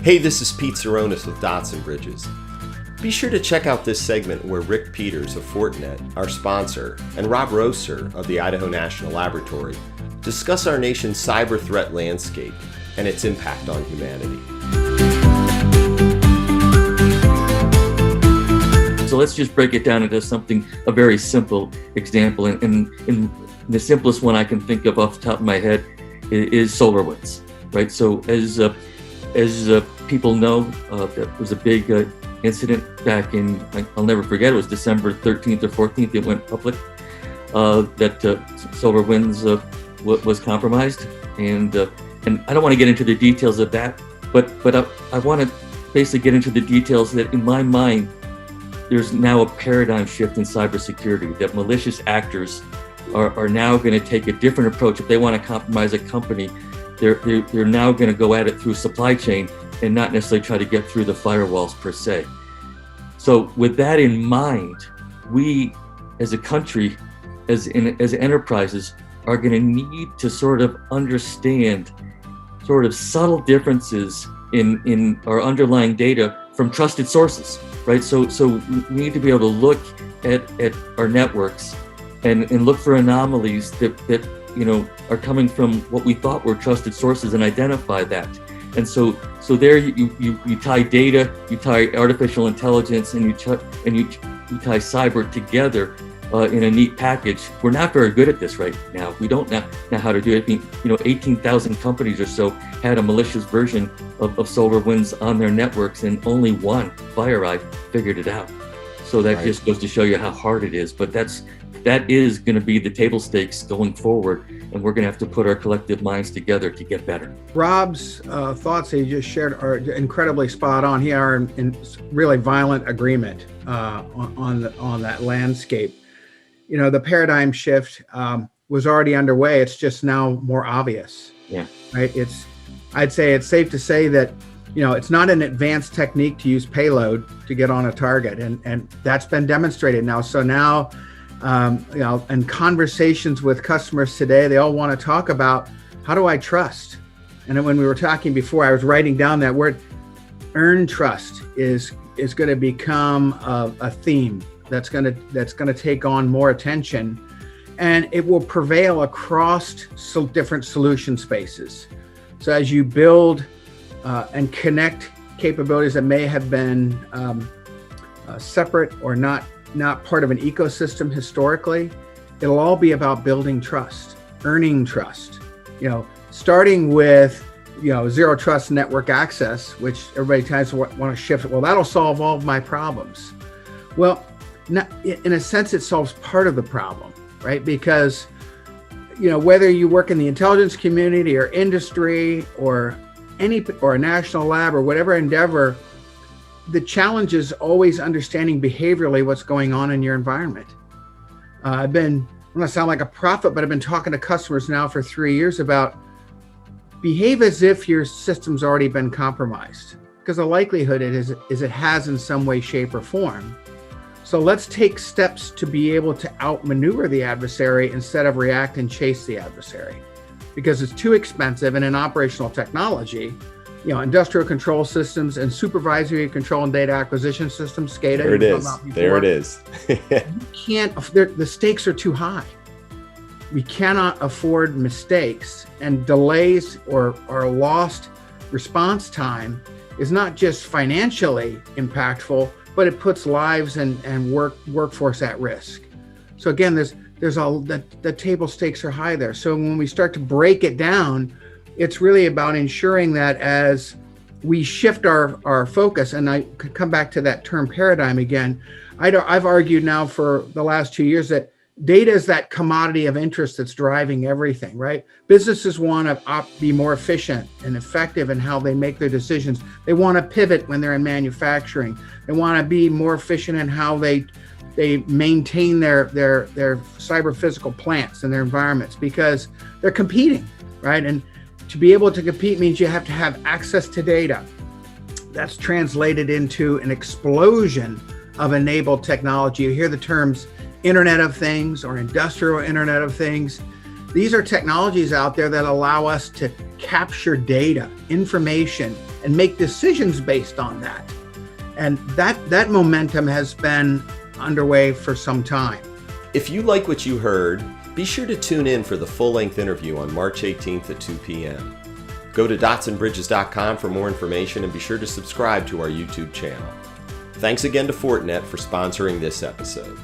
Hey, this is Pete Saronis with Dots and Bridges. Be sure to check out this segment where Rick Peters of Fortinet, our sponsor, and Rob Roser of the Idaho National Laboratory discuss our nation's cyber threat landscape and its impact on humanity. So let's just break it down into a very simple example. And the simplest one I can think of off the top of my head is SolarWinds, right? So as people know, that was a big incident back in, I'll never forget, it was December 13th or 14th, it went public, that SolarWinds was compromised. And I don't want to get into the details of that, but I want to basically get into the details that in my mind, there's now a paradigm shift in cybersecurity, that malicious actors are now going to take a different approach. If they want to compromise a company, they're now going to go at it through supply chain and not necessarily try to get through the firewalls per se. So with that in mind, we as a country, as enterprises, are going to need to sort of understand sort of subtle differences in our underlying data from trusted sources, right? So we need to be able to look at our networks and look for anomalies that are coming from what we thought were trusted sources and identify that. And so there you tie data, you tie artificial intelligence, and you tie cyber together in a neat package. We're not very good at this right now. We don't know how to do it. I mean, 18,000 companies or so had a malicious version of SolarWinds on their networks, and only one, FireEye, figured it out. So that just goes to show you how hard it is. But that is going to be the table stakes going forward, and we're going to have to put our collective minds together to get better. Rob's thoughts that he just shared are incredibly spot on. He are in really violent agreement on that landscape. The paradigm shift was already underway. It's just now more obvious. Yeah. Right. I'd say it's safe to say that it's not an advanced technique to use payload to get on a target, and that's been demonstrated now. So now. In conversations with customers today, they all want to talk about, how do I trust? And when we were talking before, I was writing down that word. Earn trust is going to become a theme that's going to take on more attention, and it will prevail across different solution spaces. So as you build and connect capabilities that may have been separate or not part of an ecosystem historically, it'll all be about building trust, earning trust. Starting with zero trust network access, which everybody tries to want to shift. Well, that'll solve all of my problems. Well, in a sense, it solves part of the problem, right? Because whether you work in the intelligence community or industry or a national lab or whatever endeavor, the challenge is always understanding behaviorally what's going on in your environment. I'm going to sound like a prophet, but I've been talking to customers now for 3 years about behave as if your system's already been compromised, because the likelihood is it has in some way, shape, or form. So let's take steps to be able to outmaneuver the adversary instead of react and chase the adversary, because it's too expensive. And in operational technology, industrial control systems and supervisory control and data acquisition systems, SCADA. There it is. You can't, the stakes are too high. We cannot afford mistakes, and delays or lost response time is not just financially impactful, but it puts lives and workforce at risk. So again, the table stakes are high there. So when we start to break it down, it's really about ensuring that as we shift our focus, and I could come back to that term paradigm again. I've argued now for the last 2 years that data is that commodity of interest that's driving everything, right? Businesses want to be more efficient and effective in how they make their decisions. They want to pivot when they're in manufacturing. They want to be more efficient in how they maintain their cyber physical plants and their environments, because they're competing, right? And to be able to compete means you have to have access to data. That's translated into an explosion of enabled technology. You hear the terms Internet of Things or Industrial Internet of Things. These are technologies out there that allow us to capture data, information, and make decisions based on that. And that momentum has been underway for some time. If you like what you heard, be sure to tune in for the full-length interview on March 18th at 2 p.m. Go to dotsandbridges.com for more information and be sure to subscribe to our YouTube channel. Thanks again to Fortinet for sponsoring this episode.